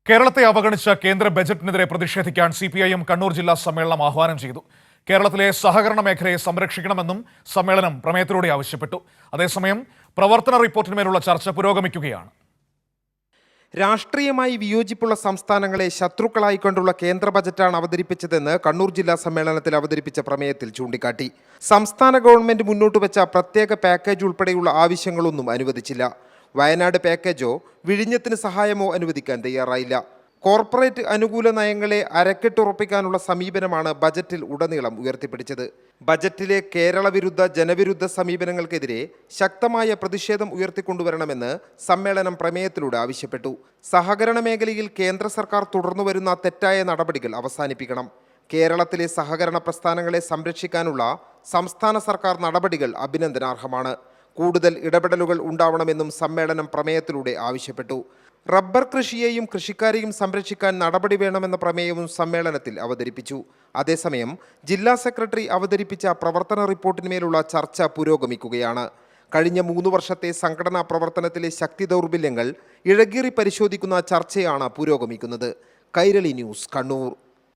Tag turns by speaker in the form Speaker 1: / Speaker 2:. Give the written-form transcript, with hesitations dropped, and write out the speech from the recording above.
Speaker 1: കേരളത്തെ അവഗണിച്ച കേന്ദ്ര ബജറ്റിനെതിരെ പ്രതിഷേധിക്കാൻ സിപിഐഎം കണ്ണൂർ ജില്ലാ സമ്മേളനം ആഹ്വാനം ചെയ്തു. കേരളത്തിലെ സഹകരണ മേഖലയെ സംരക്ഷിക്കണമെന്നും സമ്മേളനം പ്രമേയത്തിലൂടെ ആവശ്യപ്പെട്ടു. അതേസമയം പ്രവർത്തന റിപ്പോർട്ടിന്മേലുള്ള ചർച്ച പുരോഗമിക്കുകയാണ്.
Speaker 2: രാഷ്ട്രീയമായി വിയോജിപ്പുള്ള സംസ്ഥാനങ്ങളെ ശത്രുക്കളായിക്കൊണ്ടുള്ള കേന്ദ്ര ബജറ്റാണ് അവതരിപ്പിച്ചതെന്ന് കണ്ണൂർ ജില്ലാ സമ്മേളനത്തിൽ അവതരിപ്പിച്ച പ്രമേയത്തിൽ ചൂണ്ടിക്കാട്ടി. സംസ്ഥാന ഗവൺമെന്റ് മുന്നോട്ട് വെച്ച പ്രത്യേക പാക്കേജ് ഉൾപ്പെടെയുള്ള ആവശ്യങ്ങളൊന്നും അനുവദിച്ചില്ല. വയനാട് പാക്കേജോ വിഴിഞ്ഞത്തിന് സഹായമോ അനുവദിക്കാൻ തയ്യാറായില്ല. കോർപ്പറേറ്റ് അനുകൂല നയങ്ങളെ അരക്കെട്ടുറപ്പിക്കാനുള്ള സമീപനമാണ് ബജറ്റിൽ ഉടനീളം ഉയർത്തിപ്പിടിച്ചത്. ബജറ്റിലെ കേരള വിരുദ്ധ ജനവിരുദ്ധ സമീപനങ്ങൾക്കെതിരെ ശക്തമായ പ്രതിഷേധം ഉയർത്തിക്കൊണ്ടുവരണമെന്ന് സമ്മേളനം പ്രമേയത്തിലൂടെ ആവശ്യപ്പെട്ടു. സഹകരണ മേഖലയിൽ കേന്ദ്ര സർക്കാർ തുടർന്നുവരുന്ന തെറ്റായ നടപടികൾ അവസാനിപ്പിക്കണം. കേരളത്തിലെ സഹകരണ പ്രസ്ഥാനങ്ങളെ സംരക്ഷിക്കാനുള്ള സംസ്ഥാന സർക്കാർ നടപടികൾ അഭിനന്ദനാർഹമാണ്. കൂടുതൽ ഇടപെടലുകൾ ഉണ്ടാവണമെന്നും സമ്മേളനം പ്രമേയത്തിലൂടെ ആവശ്യപ്പെട്ടു. റബ്ബർ കൃഷിയെയും കൃഷിക്കാരെയും സംരക്ഷിക്കാൻ നടപടി വേണമെന്ന പ്രമേയവും സമ്മേളനത്തിൽ അവതരിപ്പിച്ചു. അതേസമയം ജില്ലാ സെക്രട്ടറി അവതരിപ്പിച്ച പ്രവർത്തന റിപ്പോർട്ടിന്മേലുള്ള ചർച്ച പുരോഗമിക്കുകയാണ്. കഴിഞ്ഞ 3 വർഷത്തെ സംഘടനാ പ്രവർത്തനത്തിലെ ശക്തി ദൗർബല്യങ്ങൾ ഇഴകീറി പരിശോധിക്കുന്ന ചർച്ചയാണ് പുരോഗമിക്കുന്നത്. കൈരളി ന്യൂസ്, കണ്ണൂർ.